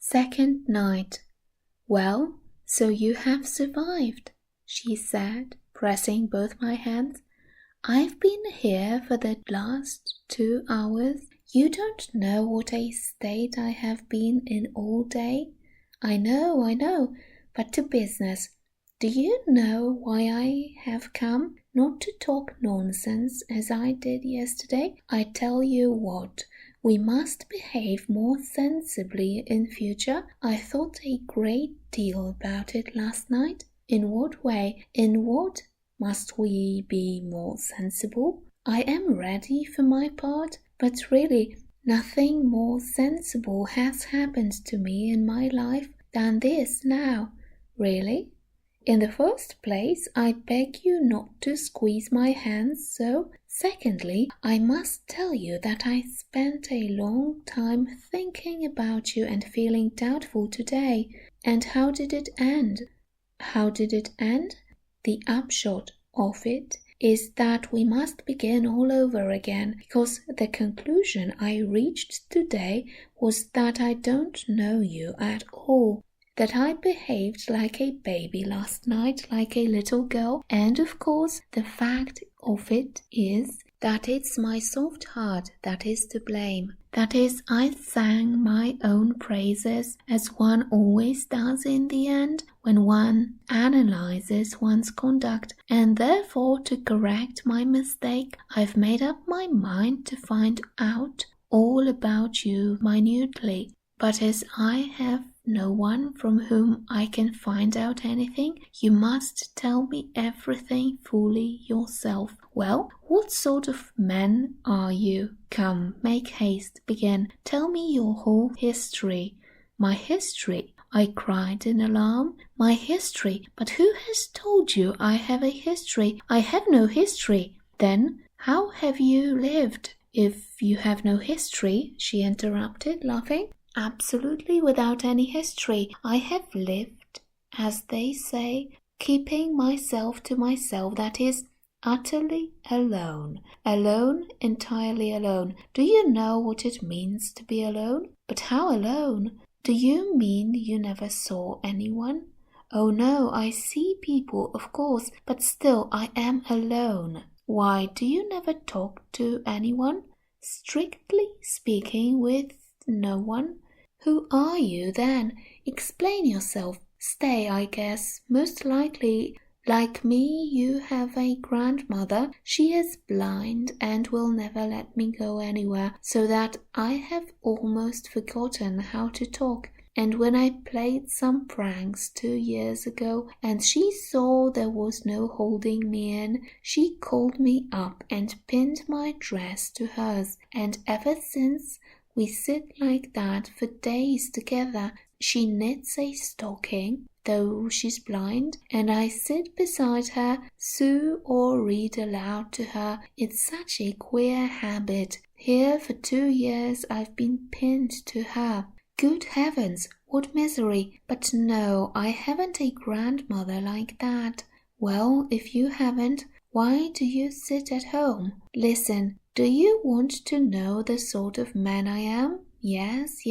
Second night. "Well, so you have survived," she said, pressing both my hands. "I've been here for the last 2 hours. You don't know what a state I have been in all day." I know, but to business. Do you know why I have come? Not to talk nonsense as I did yesterday. I tell you what, we must behave more sensibly in future. I thought a great deal about it last night. In what way, in what must we be more sensible? I am ready for my part, but really nothing more sensible has happened to me in my life than this now. Really? In the first place, I beg you not to squeeze my hands so. Secondly, I must tell you that I spent a long time thinking about you and feeling doubtful today. And how did it end? How did it end? The upshot of it is that we must begin all over again, because the conclusion I reached today was that I don't know you at all, that I behaved like a baby last night, like a little girl, and of course the fact of it is that it's my soft heart that is to blame. That is, I sang my own praises, as one always does in the end when one analyzes one's conduct, and therefore to correct my mistake I've made up my mind to find out all about you minutely. But as I have no one from whom I can find out anything, you must tell me everything fully yourself. Well, what sort of men are you? Come, make haste, begin. Tell me your whole history. My history? I cried in alarm. My history? But who has told you I have a history? I have no history. Then how have you lived? If you have no history, she interrupted, laughing. Absolutely without any history. I have lived, as they say, keeping myself to myself, that is, utterly alone. Alone, entirely alone. Do you know what it means to be alone? But how alone? Do you mean you never saw anyone? Oh no, I see people, of course, but still I am alone. Why, do you never talk to anyone? Strictly speaking, with no one. Who are you, then? Explain yourself. Stay, I guess. Most likely, like me, you have a grandmother. She is blind and will never let me go anywhere, so that I have almost forgotten how to talk. And when I played some pranks 2 years ago, and she saw there was no holding me in, she called me up and pinned my dress to hers, and ever since we sit like that for days together. She knits a stocking, though she's blind, and I sit beside her, sew or read aloud to her. It's such a queer habit. Here for 2 years I've been pinned to her. Good heavens, what misery! But no, I haven't a grandmother like that. Well, if you haven't, why do you sit at home? Listen. Do you want to know the sort of man I am? Yes.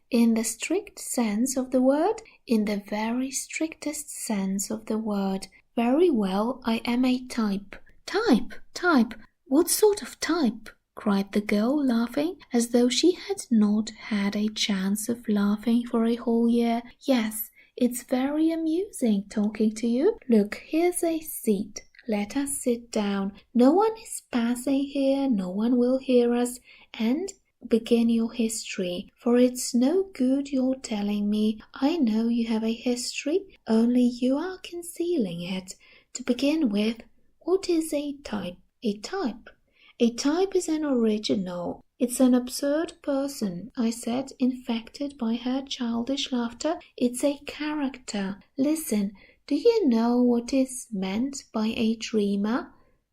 In the strict sense of the word? In the very strictest sense of the word. Very well, I am a type. Type? What sort of type? Cried the girl, laughing, as though she had not had a chance of laughing for a whole year. Yes, it's very amusing talking to you. Look, here's a seat. Let us sit down. No one is passing here, no one will hear us, and begin your history, for it's no good your telling me. I know you have a history, only you are concealing it. To begin with, what is a type? A type? A type is an original. It's an absurd person, I said, infected by her childish laughter. It's a character. Listen. Do you know what is meant by a dreamer?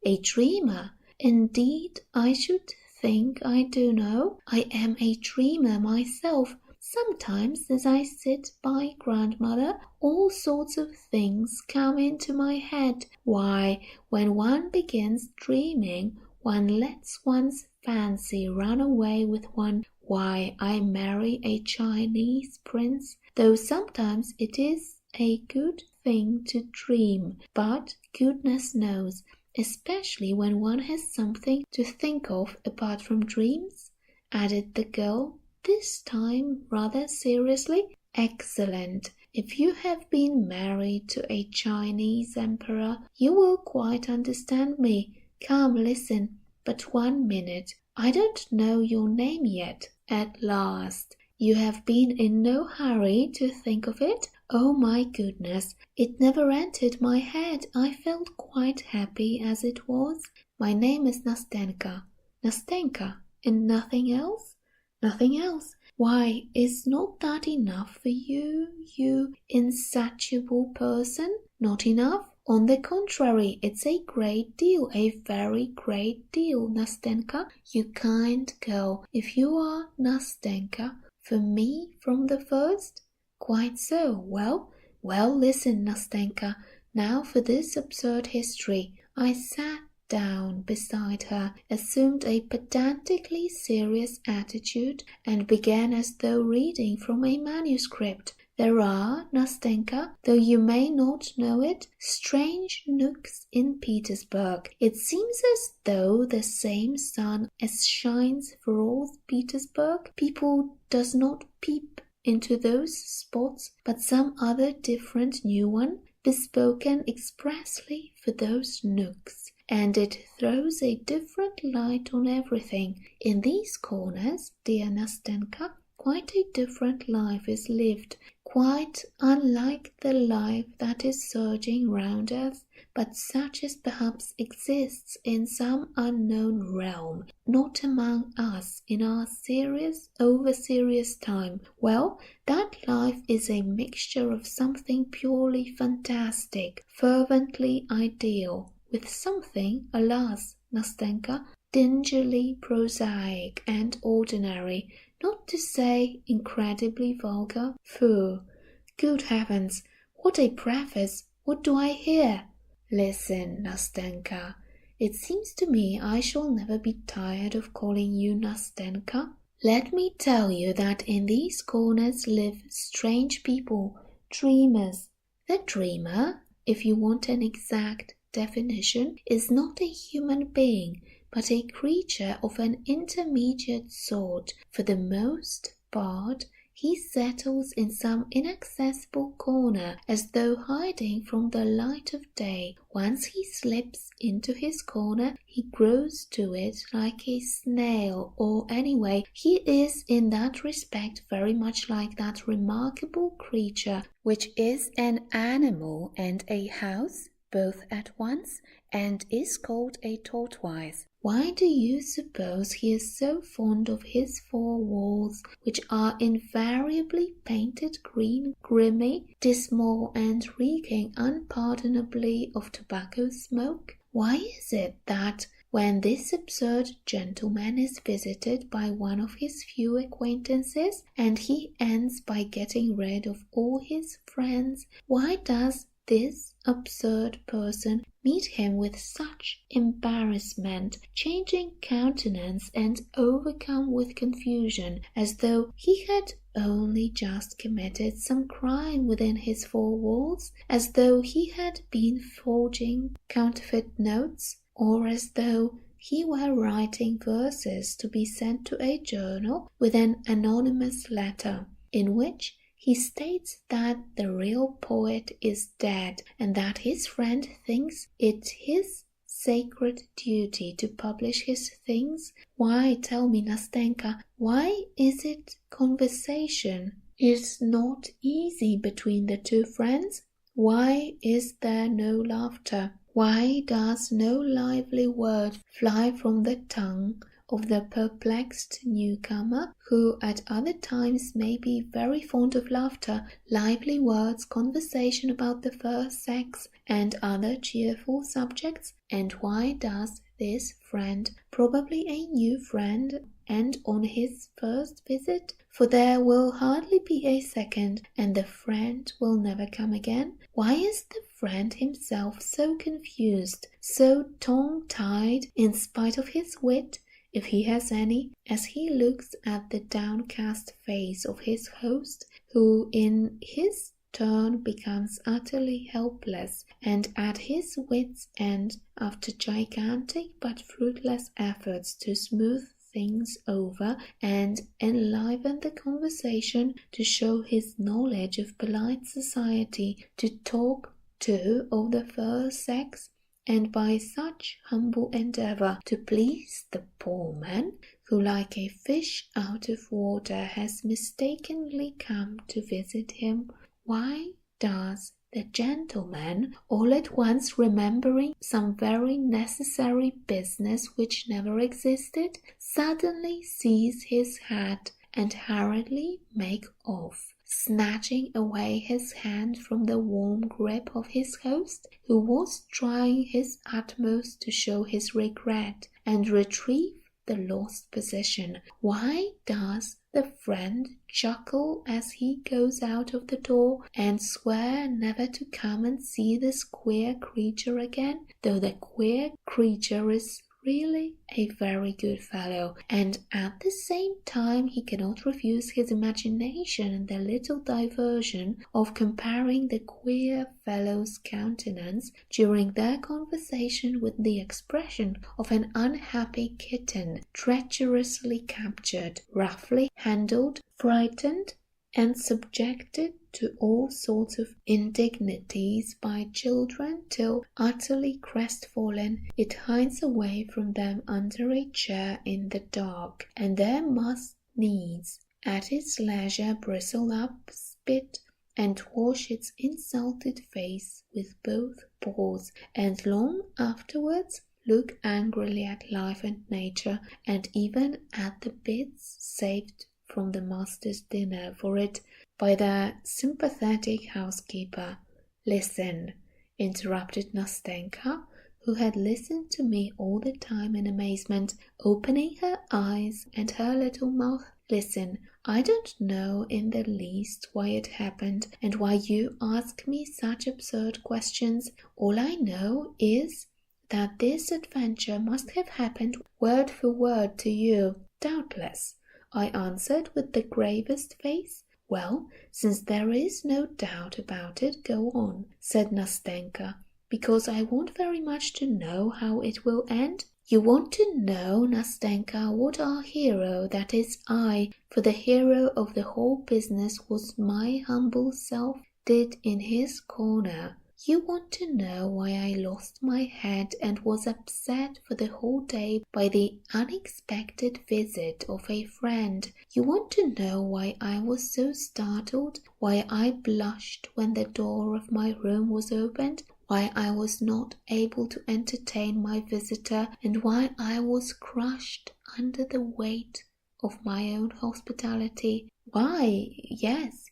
A dreamer? Indeed, I should think I do know. I am a dreamer myself. Sometimes, as I sit by grandmother, all sorts of things come into my head. Why, when one begins dreaming, one lets one's fancy run away with one why I marry a Chinese prince, though sometimes it is a good thing to dream, but goodness knows, especially when one has something to think of apart from dreams, added the girl, this time rather seriously. Excellent. If you have been married to a Chinese emperor, you will quite understand me. Come, listen. But 1 minute. I don't know your name yet. At last. You have been in no hurry to think of it? Oh my goodness, it never entered my head. I felt quite happy as it was. My name is Nastenka. Nastenka, and nothing else? Nothing else. Why, is not that enough for you, you insatiable person? Not enough? On the contrary, it's a great deal, a very great deal, Nastenka. You kind girl, if you are Nastenka, for me from the first? Quite so. Well, listen, Nastenka. Now for this absurd history. I sat down beside her, assumed a pedantically serious attitude, and began as though reading from a manuscript. There are, Nastenka, though you may not know it, strange nooks in Petersburg. It seems as though the same sun as shines for all Petersburg, people does not peep into those spots, but some other different new one, bespoken expressly for those nooks. And it throws a different light on everything. In these corners, dear Nastenka, quite a different life is lived, quite unlike the life that is surging round us, but such as perhaps exists in some unknown realm, not among us in our serious, over-serious time. Well, that life is a mixture of something purely fantastic, fervently ideal, with something, alas, Nastenka, dingily prosaic and ordinary, not to say incredibly vulgar. Pooh! Good heavens! What a preface! What do I hear? Listen, Nastenka. It seems to me I shall never be tired of calling you Nastenka. Let me tell you that in these corners live strange people, dreamers. The dreamer, if you want an exact definition, is not a human being, but a creature of an intermediate sort. For the most part, he settles in some inaccessible corner, as though hiding from the light of day. Once he slips into his corner, he grows to it like a snail, or anyway, he is in that respect very much like that remarkable creature, which is an animal and a house, both at once, and is called a tortoise. Why do you suppose he is so fond of his four walls, which are invariably painted green, grimy, dismal, and reeking unpardonably of tobacco smoke? Why is it that when this absurd gentleman is visited by one of his few acquaintances, and he ends by getting rid of all his friends, why does this absurd person meet him with such embarrassment, changing countenance and overcome with confusion, as though he had only just committed some crime within his four walls, as though he had been forging counterfeit notes, or as though he were writing verses to be sent to a journal with an anonymous letter, in which he states that the real poet is dead, and that his friend thinks it his sacred duty to publish his things. Why, tell me, Nastenka, why is it conversation is not easy between the two friends? Why is there no laughter? Why does no lively word fly from the tongue of the perplexed newcomer, who at other times may be very fond of laughter, lively words, conversation about the fair sex, and other cheerful subjects? And why does this friend, probably a new friend, and on his first visit, for there will hardly be a second, and the friend will never come again, why is the friend himself so confused, so tongue-tied, in spite of his wit, if he has any, as he looks at the downcast face of his host, who in his turn becomes utterly helpless and at his wits' end after gigantic but fruitless efforts to smooth things over and enliven the conversation, to show his knowledge of polite society, to talk too of the fair sex, and by such humble endeavour to please the poor man, who like a fish out of water has mistakenly come to visit him, why does the gentleman, all at once remembering some very necessary business which never existed, suddenly seize his hat and hurriedly make off, snatching away his hand from the warm grip of his host, who was trying his utmost to show his regret and retrieve the lost position? Why does the friend chuckle as he goes out of the door and swear never to come and see this queer creature again, though the queer creature is really a very good fellow, and at the same time he cannot refuse his imagination the little diversion of comparing the queer fellow's countenance during their conversation with the expression of an unhappy kitten, treacherously captured, roughly handled, frightened, and subjected to all sorts of indignities by children, till, utterly crestfallen, it hides away from them under a chair in the dark, and there must needs at its leisure bristle up, spit, and wash its insulted face with both paws, and long afterwards look angrily at life and nature, and even at the bits saved from the master's dinner for it by the sympathetic housekeeper. "Listen," interrupted Nastenka, who had listened to me all the time in amazement, opening her eyes and her little mouth. "Listen, I don't know in the least why it happened and why you ask me such absurd questions. All I know is that this adventure must have happened word for word to you." "Doubtless," I answered with the gravest face. "Well, since there is no doubt about it, go on," said Nastenka, "because I want very much to know how it will end." "You want to know, Nastenka, what our hero, that is I, for the hero of the whole business was my humble self, did in his corner. You want to know why I lost my head and was upset for the whole day by the unexpected visit of a friend. You want to know why I was so startled, why I blushed when the door of my room was opened, why I was not able to entertain my visitor, and why I was crushed under the weight of my own hospitality. Why, yes,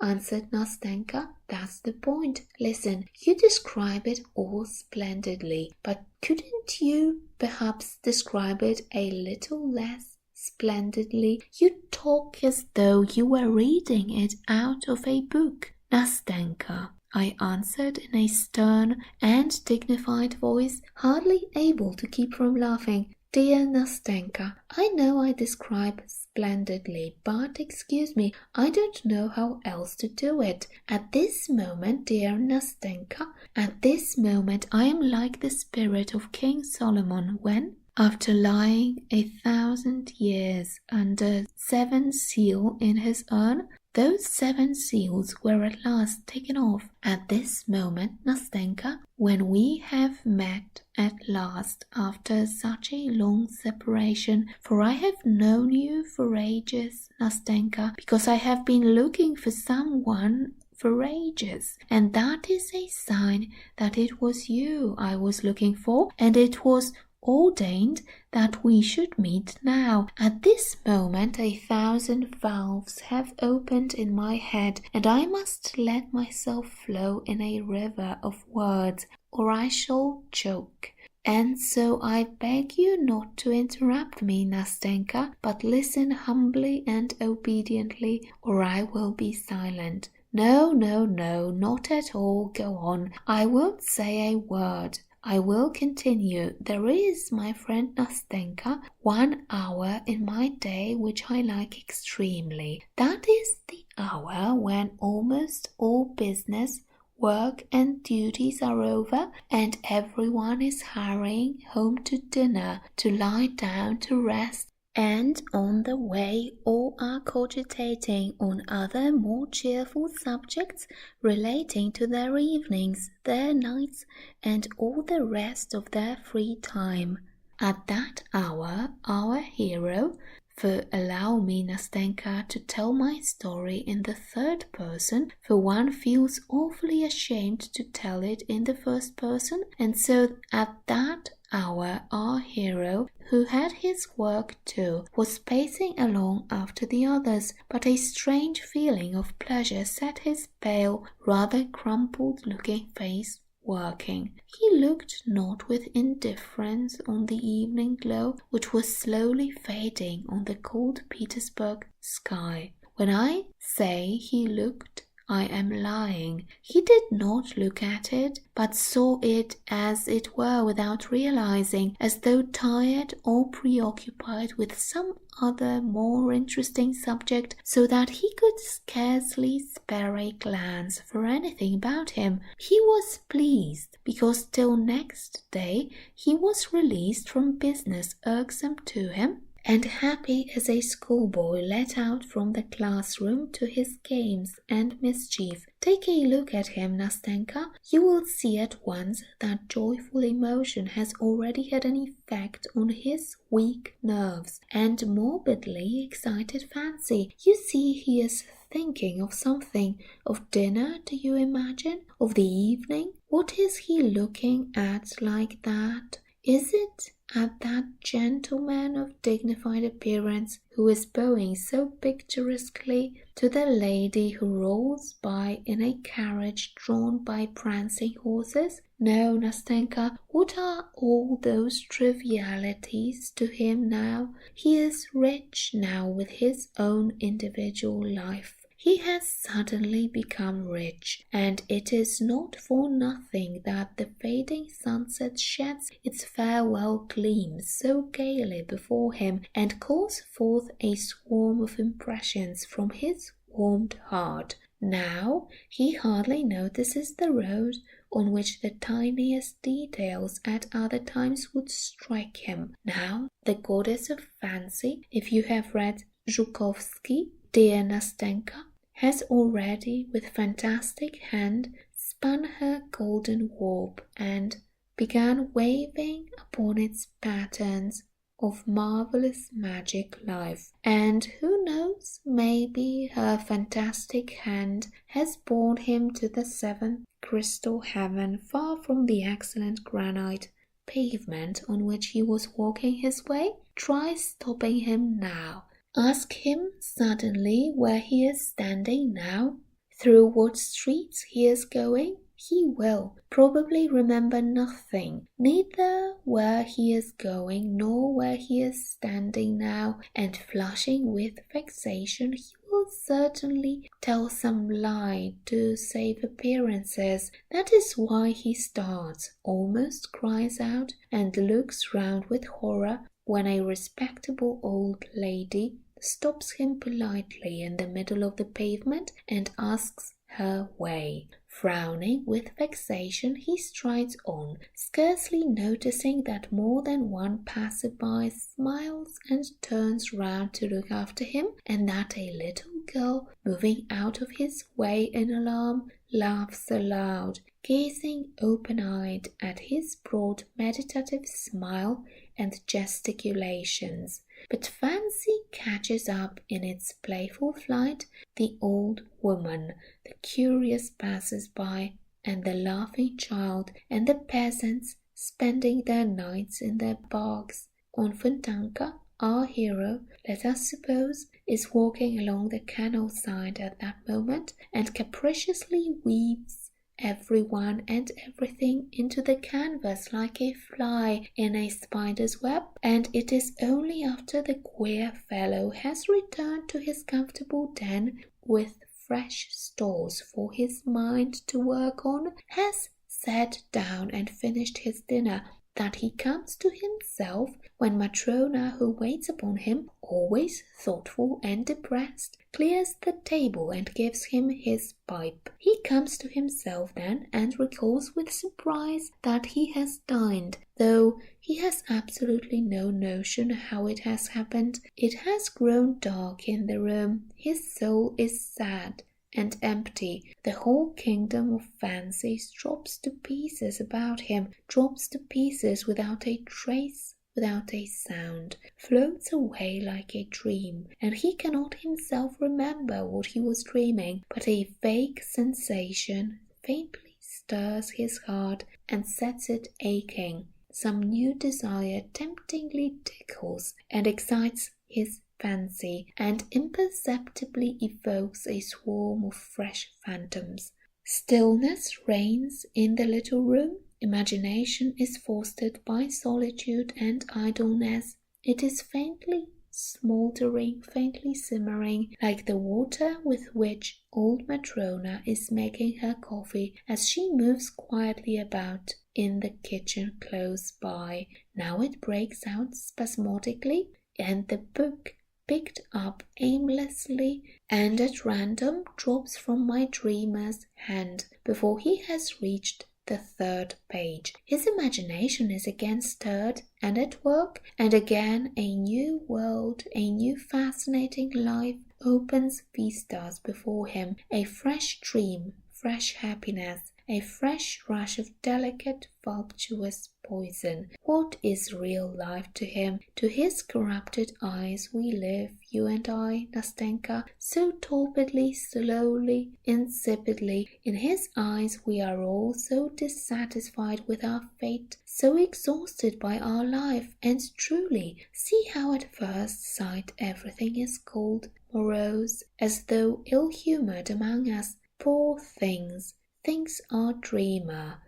answered Nastenka, that's the point. Listen, you describe it all splendidly, but couldn't you perhaps describe it a little less splendidly? You talk as though you were reading it out of a book." "Nastenka," I answered in a stern and dignified voice, hardly able to keep from laughing, "Dear Nastenka, I know I describe splendidly, but excuse me, I don't know how else to do it. At this moment, dear Nastenka, at this moment I am like the spirit of King Solomon when, after lying 1,000 years under 7 seals in his urn, those 7 seals were at last taken off. At this moment, Nastenka, when we have met at last after such a long separation, for I have known you for ages, Nastenka, because I have been looking for someone for ages, and that is a sign that it was you I was looking for, and it was ordained that we should meet now. At this moment 1,000 valves have opened in my head, and I must let myself flow in a river of words, or I shall choke. And so I beg you not to interrupt me, Nastenka, but listen humbly and obediently, or I will be silent. No, not at all. Go on. I won't say a word. I will continue. There is, my friend Nastenka, 1 hour in my day which I like extremely. That is the hour when almost all business, work and duties are over, and everyone is hurrying home to dinner, to lie down to rest, and on the way all are cogitating on other more cheerful subjects relating to their evenings, their nights, and all the rest of their free time. At that hour, our hero, for allow me, Nastenka, to tell my story in the third person, for one feels awfully ashamed to tell it in the first person, and so at that hour our hero, who had his work too, was pacing along after the others, but a strange feeling of pleasure set his pale, rather crumpled-looking face working. He looked not with indifference on the evening glow which was slowly fading on the cold Petersburg sky. When I say he looked, I am lying. He did not look at it, but saw it as it were without realizing, as though tired or preoccupied with some other more interesting subject, so that he could scarcely spare a glance for anything about him. He was pleased, because till next day he was released from business irksome to him, and happy as a schoolboy let out from the classroom to his games and mischief. Take a look at him, Nastenka. You will see at once that joyful emotion has already had an effect on his weak nerves and morbidly excited fancy. You see he is thinking of something. Of dinner, do you imagine? Of the evening? What is he looking at like that? Is it at that gentleman of dignified appearance who is bowing so picturesquely to the lady who rolls by in a carriage drawn by prancing horses? No, Nastenka, what are all those trivialities to him now? He is rich now with his own individual life. He has suddenly become rich, and it is not for nothing that the fading sunset sheds its farewell gleams so gaily before him, and calls forth a swarm of impressions from his warmed heart. Now he hardly notices the road on which the tiniest details at other times would strike him. Now the goddess of fancy, if you have read Zhukovsky, dear Nastenka, has already with fantastic hand spun her golden warp and began waving upon its patterns of marvelous magic life. And who knows, maybe her fantastic hand has borne him to the seventh crystal heaven, far from the excellent granite pavement on which he was walking his way. Try stopping him now. Ask him suddenly where he is standing now, through what streets he is going. He will probably remember nothing, neither where he is going nor where he is standing now, and flushing with vexation he will certainly tell some lie to save appearances. That is why he starts, almost cries out, and looks round with horror when a respectable old lady stops him politely in the middle of the pavement and asks her way. Frowning with vexation, he strides on, scarcely noticing that more than one passer-by smiles and turns round to look after him, and that a little girl, moving out of his way in alarm, laughs aloud, gazing open-eyed at his broad meditative smile and gesticulations. But fancy catches up in its playful flight the old woman, the curious passers-by, and the laughing child, and the peasants spending their nights in their barks. On Fontanka, our hero, let us suppose, is walking along the canal side at that moment, and capriciously weaves everyone and everything into the canvas like a fly in a spider's web, and it is only after the queer fellow has returned to his comfortable den with fresh stores for his mind to work on, has sat down and finished his dinner, that he comes to himself when Matrona, who waits upon him, always thoughtful and depressed, clears the table and gives him his pipe. He comes to himself then and recalls with surprise that he has dined, though he has absolutely no notion how it has happened. It has grown dark in the room. His soul is sad and empty. The whole kingdom of fancies drops to pieces about him, drops to pieces without a trace, without a sound, floats away like a dream, and he cannot himself remember what he was dreaming, but a vague sensation faintly stirs his heart and sets it aching. Some new desire temptingly tickles and excites his fancy, and imperceptibly evokes a swarm of fresh phantoms. Stillness reigns in the little room. Imagination is fostered by solitude and idleness. It is faintly smouldering, faintly simmering, like the water with which old Matrona is making her coffee as she moves quietly about in the kitchen close by. Now it breaks out spasmodically, and the book, picked up aimlessly and at random, drops from my dreamer's hand before he has reached the 3rd page. His imagination is again stirred and at work, and again a new world, a new fascinating life opens vistas before him, a fresh dream, fresh happiness, a fresh rush of delicate, voluptuous poison. What is real life to him? To his corrupted eyes we live, you and I, Nastenka, so torpidly, slowly, insipidly. In his eyes we are all so dissatisfied with our fate, so exhausted by our life, and truly, see how at first sight everything is cold, morose, as though ill-humoured among us. Poor things! Thinks our dreamer,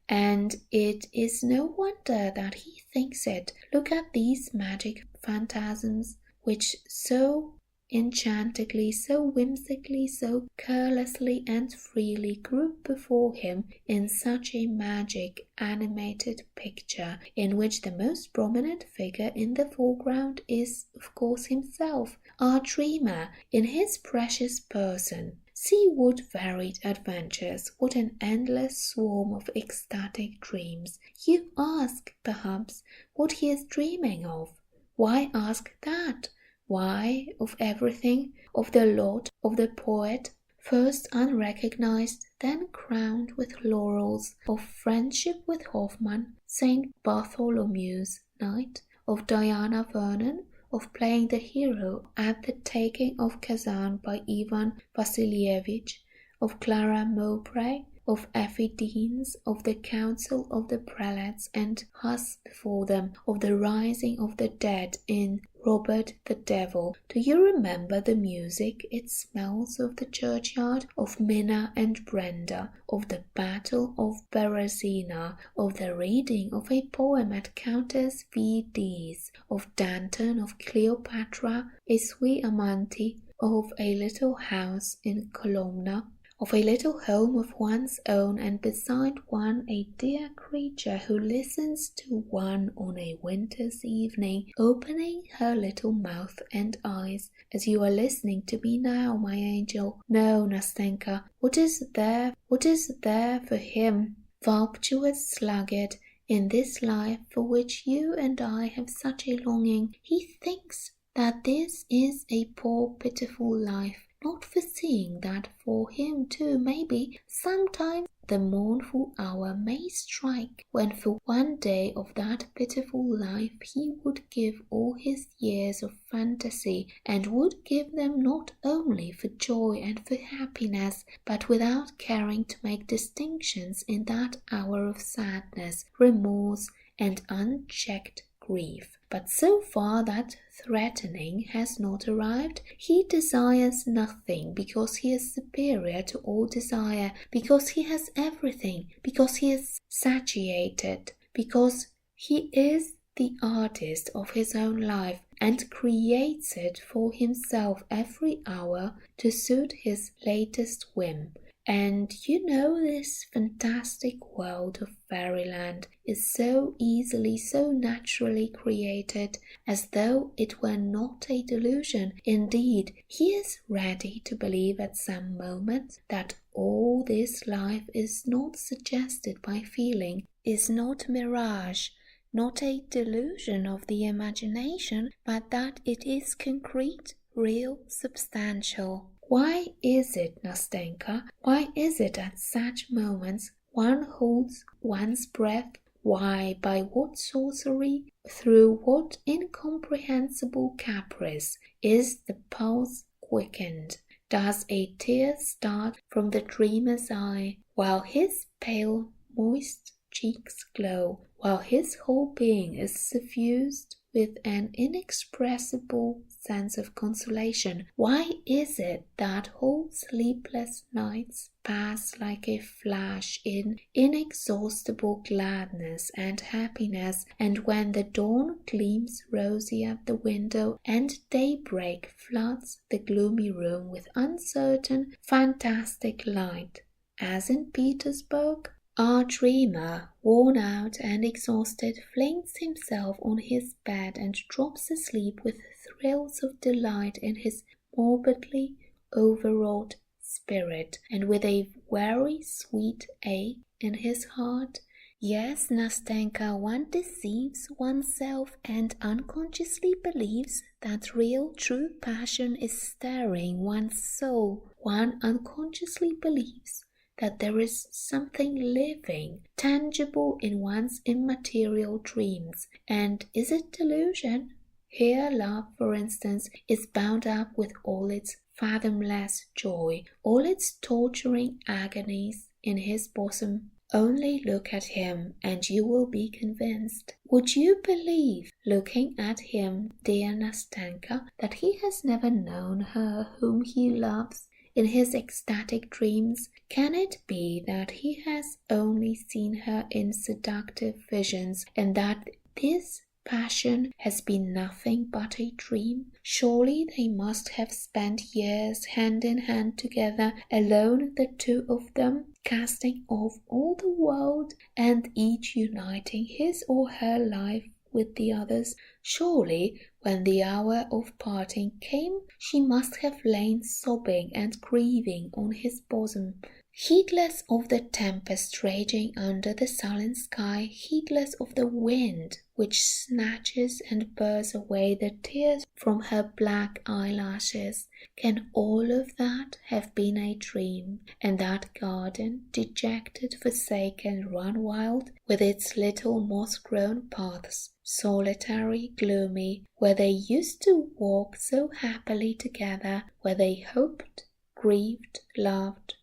and it is no wonder that he thinks it. Look at these magic phantasms, which so enchantingly, so whimsically, so carelessly and freely group before him in such a magic animated picture, in which the most prominent figure in the foreground is, of course, himself, our dreamer, in his precious person. See what varied adventures, what an endless swarm of ecstatic dreams. You ask, perhaps, what he is dreaming of. Why ask that? Why, of everything, of the lot of the poet, first unrecognized, then crowned with laurels, of friendship with Hoffmann, St. Bartholomew's Night, of Diana Vernon, of playing the hero at the taking of Kazan by Ivan Vassilievich, of Clara Mowbray, of Effie Deans, of the council of the prelates and huss before them, of the rising of the dead in Robert the Devil. Do you remember the music? It smells of the churchyard, of Minna and Brenda, of the battle of Berezina, of the reading of a poem at Countess V. D's, of Danton, of Cleopatra, a sui amanti, of a little house in Colomna, of a little home of one's own, and beside one a dear creature who listens to one on a winter's evening, opening her little mouth and eyes, as you are listening to me now, my angel. No, Nastenka, what is there for him, voluptuous sluggard, in this life for which you and I have such a longing? He thinks that this is a poor pitiful life, not foreseeing that for him too, maybe, sometimes the mournful hour may strike when for one day of that pitiful life he would give all his years of fantasy, and would give them not only for joy and for happiness, but without caring to make distinctions in that hour of sadness, remorse, and unchecked grief. But so far that threatening has not arrived. He desires nothing, because he is superior to all desire, because he has everything, because he is satiated, because he is the artist of his own life, and creates it for himself every hour to suit his latest whim. And you know this fantastic world of fairyland is so easily, so naturally created, as though it were not a delusion. Indeed, he is ready to believe at some moments that all this life is not suggested by feeling, is not mirage, not a delusion of the imagination, but that it is concrete, real, substantial. Why is it, Nastenka? Why is it at such moments one holds one's breath? Why, by what sorcery, through what incomprehensible caprice, is the pulse quickened? Does a tear start from the dreamer's eye, while his pale, moist cheeks glow, while his whole being is suffused with an inexpressible sense of consolation? Why is it that whole sleepless nights pass like a flash in inexhaustible gladness and happiness, and when the dawn gleams rosy at the window and daybreak floods the gloomy room with uncertain, fantastic light, as in Petersburg? Our dreamer, worn out and exhausted, flings himself on his bed and drops asleep with thrills of delight in his morbidly overwrought spirit, and with a very sweet ache in his heart. Yes, Nastenka, one deceives oneself and unconsciously believes that real, true passion is stirring one's soul. One unconsciously believes that there is something living, tangible in one's immaterial dreams. And is it delusion? Here love, for instance, is bound up with all its fathomless joy, all its torturing agonies in his bosom. Only look at him, and you will be convinced. Would you believe, looking at him, dear Nastenka, that he has never known her whom he loves? In his ecstatic dreams, can it be that he has only seen her in seductive visions, and that this passion has been nothing but a dream? Surely they must have spent years hand in hand together, alone the two of them, casting off all the world, and each uniting his or her life with the others. Surely, when the hour of parting came, she must have lain sobbing and grieving on his bosom, heedless of the tempest raging under the sullen sky, heedless of the wind which snatches and bursts away the tears from her black eyelashes. Can all of that have been a dream? And that garden, dejected, forsaken, run wild, with its little moss-grown paths, solitary, gloomy, where they used to walk so happily together, where they hoped, grieved, loved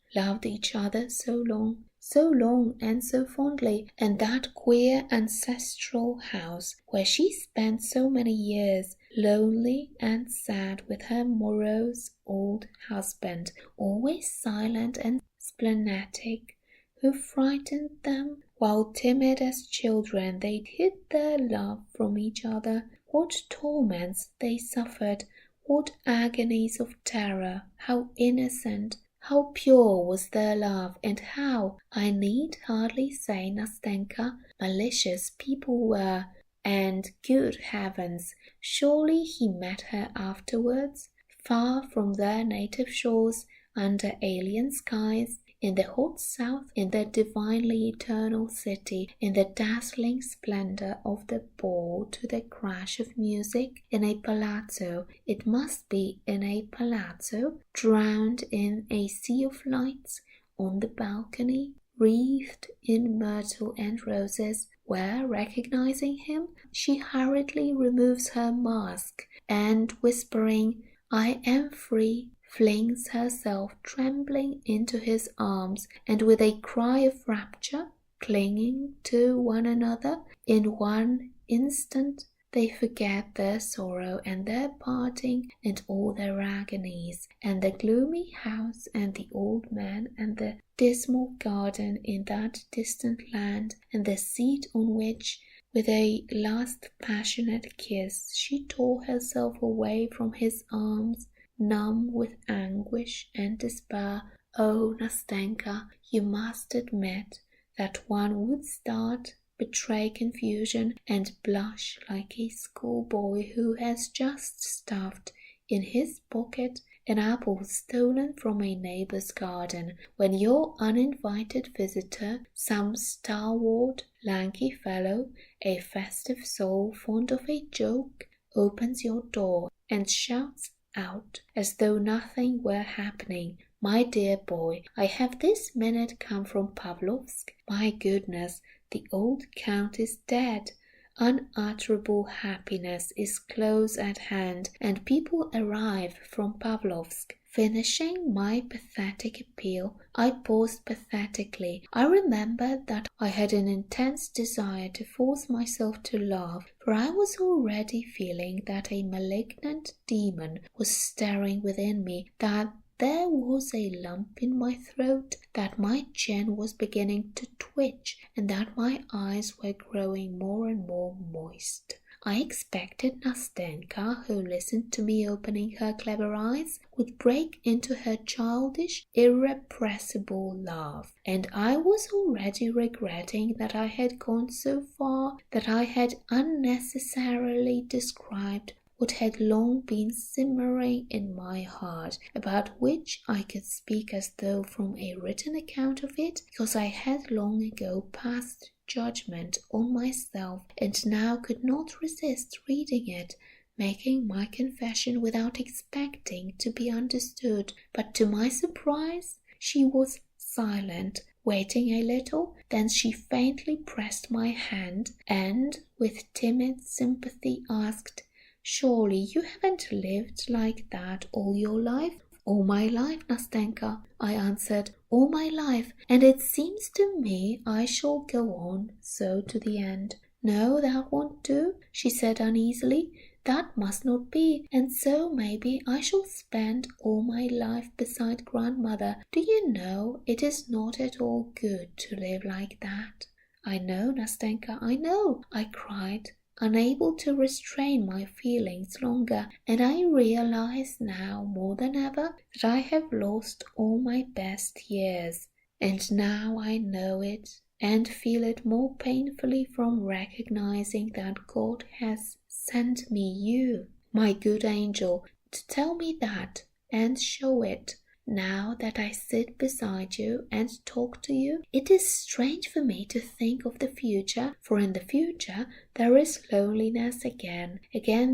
each other so long and so fondly, and that queer ancestral house where she spent so many years, lonely and sad with her morose old husband, always silent and splenetic, who frightened them, while timid as children they hid their love from each other. What torments they suffered, what agonies of terror, how innocent, how pure was their love, and how, I need hardly say, Nastenka, malicious people were. And, good heavens, surely he met her afterwards, far from their native shores, under alien skies, in the hot south, in the divinely eternal city, in the dazzling splendor of the ball to the crash of music, in a palazzo, it must be in a palazzo, drowned in a sea of lights, on the balcony, wreathed in myrtle and roses, where, recognizing him, she hurriedly removes her mask, and whispering, "I am free," flings herself trembling into his arms, and with a cry of rapture, clinging to one another, in one instant they forget their sorrow and their parting and all their agonies, and the gloomy house and the old man and the dismal garden in that distant land, and the seat on which, with a last passionate kiss, she tore herself away from his arms, numb with anguish and despair. Oh, Nastenka, you must admit that one would start, betray confusion, and blush like a schoolboy who has just stuffed in his pocket an apple stolen from a neighbor's garden, when your uninvited visitor, some stalwart, lanky fellow, a festive soul fond of a joke, opens your door and shouts out as though nothing were happening, "My dear boy, I have this minute come from Pavlovsk. My goodness, the old Count is dead. Unutterable happiness is close at hand, and people arrive from Pavlovsk." Finishing my pathetic appeal, I paused pathetically. I remembered that I had an intense desire to force myself to laugh, for I was already feeling that a malignant demon was stirring within me, that there was a lump in my throat, that my chin was beginning to twitch, and that my eyes were growing more and more moist. I expected Nastenka, who listened to me opening her clever eyes, would break into her childish, irrepressible laugh, and I was already regretting that I had gone so far, that I had unnecessarily described what had long been simmering in my heart, about which I could speak as though from a written account of it, because I had long ago passed judgment on myself, and now could not resist reading it, making my confession without expecting to be understood. But to my surprise, she was silent, waiting a little, then she faintly pressed my hand, and with timid sympathy asked, "Surely you haven't lived like that all your life?" "All my life, Nastenka," I answered, "all my life, and it seems to me I shall go on so to the end." "No, that won't do," she said uneasily. "That must not be, and so maybe I shall spend all my life beside grandmother. Do you know, it is not at all good to live like that." "I know, Nastenka, I know," I cried, unable to restrain my feelings longer, "and I realize now more than ever that I have lost all my best years. And now I know it and feel it more painfully from recognizing that God has sent me you, my good angel, to tell me that and show it. Now that I sit beside you and talk to you, it is strange for me to think of the future, for in the future there is loneliness again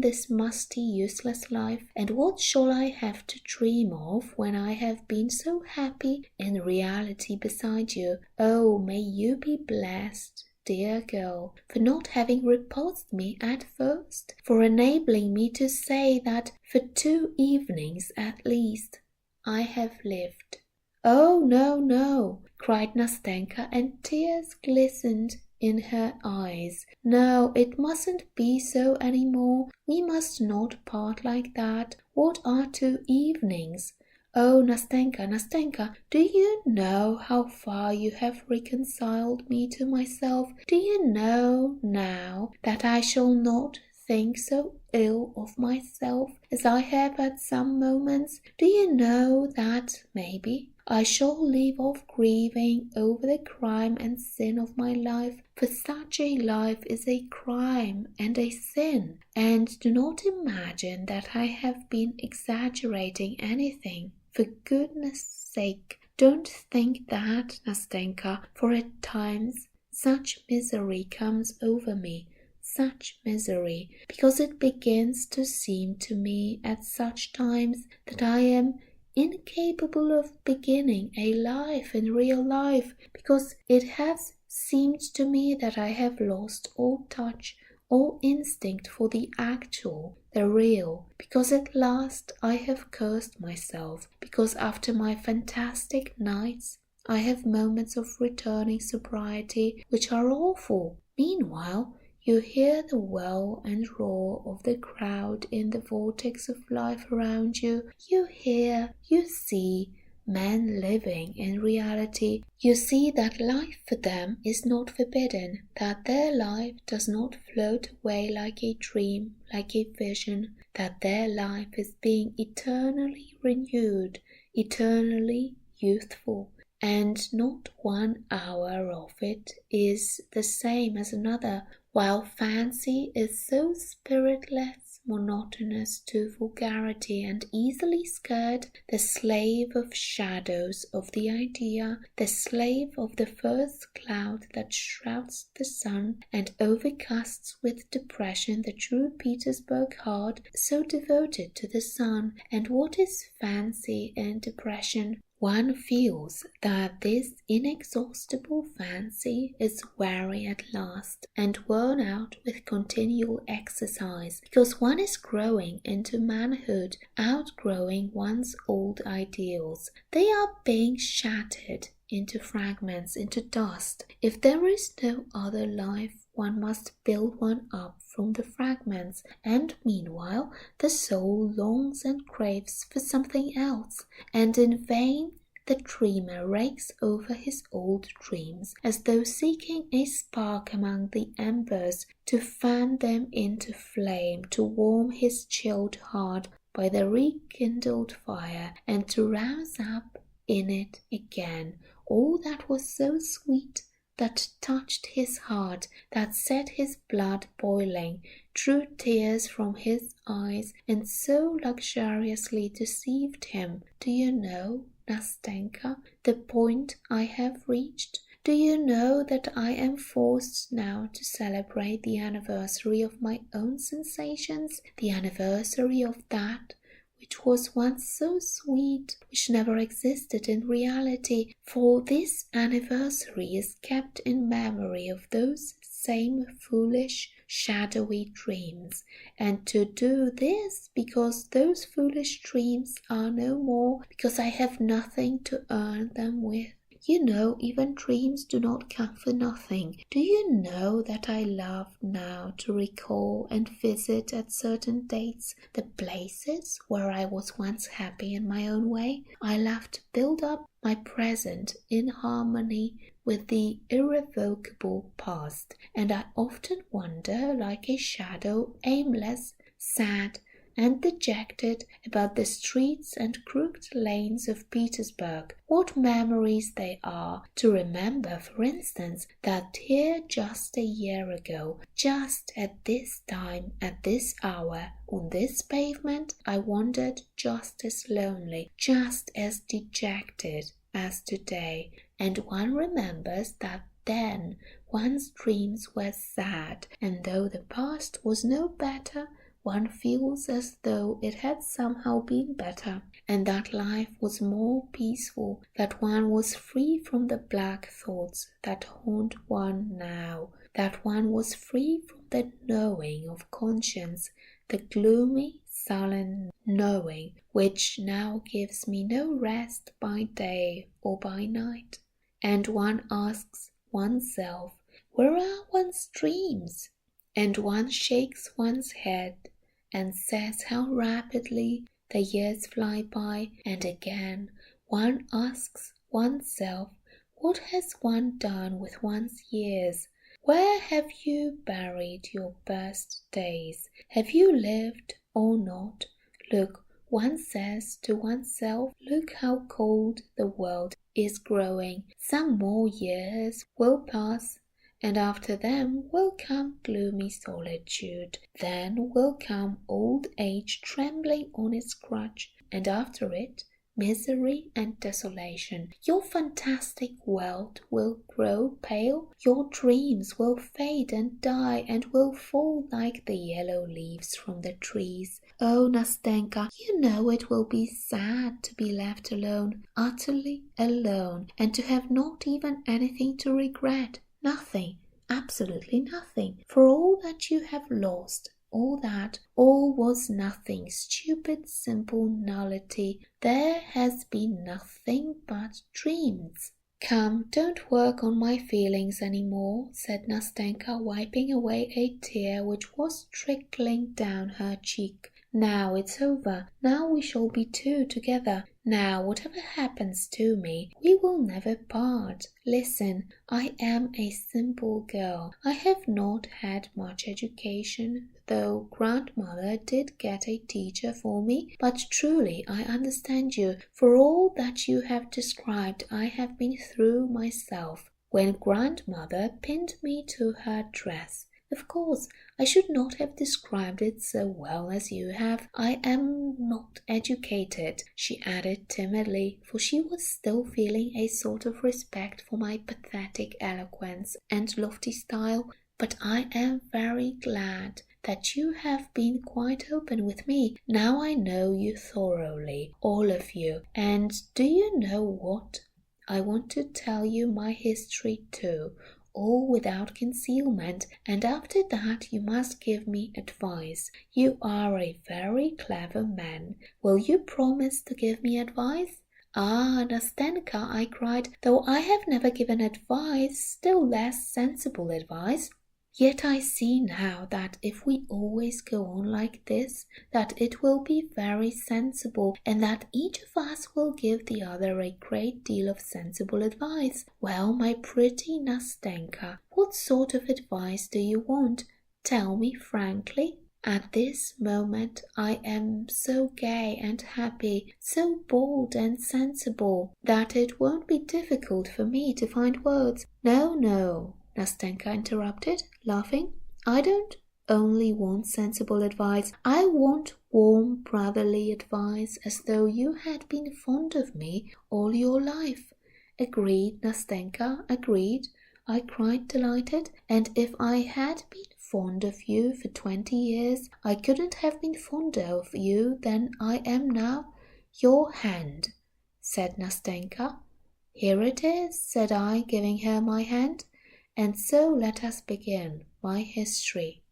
this musty, useless life, and what shall I have to dream of when I have been so happy in reality beside you? Oh, may you be blessed, dear girl, for not having repulsed me at first, for enabling me to say that for 2 evenings at least I have lived." "Oh, no, no," cried Nastenka, and tears glistened in her eyes. "No, it mustn't be so any more. We must not part like that. What are 2 evenings? Oh, Nastenka, Nastenka, do you know how far you have reconciled me to myself? Do you know now that I shall not think so ill of myself as I have at some moments? Do you know that, maybe, I shall leave off grieving over the crime and sin of my life, for such a life is a crime and a sin, and do not imagine that I have been exaggerating anything. For goodness sake, don't think that, Nastenka, for at times such misery comes over me, such misery, because it begins to seem to me at such times that I am incapable of beginning a life in real life, because it has seemed to me that I have lost all touch, all instinct for the actual, the real, because at last I have cursed myself, because after my fantastic nights I have moments of returning sobriety which are awful. Meanwhile, you hear the wail and roar of the crowd in the vortex of life around you. You hear, you see men living in reality. You see that life for them is not forbidden, that their life does not float away like a dream, like a vision, that their life is being eternally renewed, eternally youthful, and not 1 hour of it is the same as another, while fancy is so spiritless, monotonous to vulgarity, and easily scared, the slave of shadows of the idea, the slave of the first cloud that shrouds the sun, and overcasts with depression the true Petersburg heart, so devoted to the sun. And what is fancy in depression? One feels that this inexhaustible fancy is weary at last, and worn out with continual exercise, because one is growing into manhood, outgrowing one's old ideals. They are being shattered into fragments, into dust. If there is no other life, one must build one up from the fragments, and meanwhile the soul longs and craves for something else, and in vain the dreamer rakes over his old dreams, as though seeking a spark among the embers to fan them into flame, to warm his chilled heart by the rekindled fire, and to rouse up in it again all that was so sweet, that touched his heart, that set his blood boiling, drew tears from his eyes, and so luxuriously deceived him. Do you know, Nastenka, the point I have reached? Do you know that I am forced now to celebrate the anniversary of my own sensations, the anniversary of that which was once so sweet, which never existed in reality, for this anniversary is kept in memory of those same foolish, shadowy dreams, and to do this because those foolish dreams are no more, because I have nothing to earn them with. You know, even dreams do not come for nothing. Do you know that I love now to recall and visit at certain dates the places where I was once happy in my own way? I love to build up my present in harmony with the irrevocable past, and I often wander like a shadow, aimless, sad, and dejected about the streets and crooked lanes of Petersburg. What memories they are, to remember, for instance, that here just a year ago, just at this time, at this hour, on this pavement, I wandered just as lonely, just as dejected as today, and one remembers that then one's dreams were sad, and though the past was no better, one feels as though it had somehow been better, and that life was more peaceful, that one was free from the black thoughts that haunt one now, that one was free from the knowing of conscience, the gloomy, sullen knowing, which now gives me no rest by day or by night. And one asks oneself, where are one's dreams? And one shakes one's head and says how rapidly the years fly by, and again one asks oneself, what has one done with one's years? Where have you buried your best days? Have you lived or not? Look, one says to oneself, look how cold the world is growing. Some more years will pass, and after them will come gloomy solitude. Then will come old age trembling on its crutch, and after it, misery and desolation. Your fantastic world will grow pale, your dreams will fade and die, and will fall like the yellow leaves from the trees. Oh, Nastenka, you know it will be sad to be left alone, utterly alone, and to have not even anything to regret. Nothing, absolutely nothing, for all that you have lost, all was nothing, stupid, simple nullity. There has been nothing but dreams. Come, don't work on my feelings any more, said Nastenka, wiping away a tear which was trickling down her cheek. Now it's over. Now we shall be two together. Now, whatever happens to me, we will never part. Listen, I am a simple girl. I have not had much education, though grandmother did get a teacher for me. But truly, I understand you. For all that you have described, I have been through myself. When grandmother pinned me to her dress, of course, I should not have described it so well as you have. I am not educated, she added timidly, for she was still feeling a sort of respect for my pathetic eloquence and lofty style. But I am very glad that you have been quite open with me. Now I know you thoroughly, all of you. And do you know what? I want to tell you my history too, all without concealment, and after that you must give me advice. You are a very clever man. Will you promise to give me advice? Ah, Nastenka, I cried, though I have never given advice, still less sensible advice. Yet I see now that if we always go on like this, that it will be very sensible, and that each of us will give the other a great deal of sensible advice. Well, my pretty Nastenka, what sort of advice do you want? Tell me frankly. At this moment I am so gay and happy, so bold and sensible, that it won't be difficult for me to find words. No, Nastenka interrupted, laughing. I don't only want sensible advice. I want warm brotherly advice, as though you had been fond of me all your life. Agreed, Nastenka, agreed, I cried, delighted. And if I had been fond of you for 20 years, I couldn't have been fonder of you than I am now. Your hand, said Nastenka. Here it is, said I, giving her my hand. And so let us begin my history.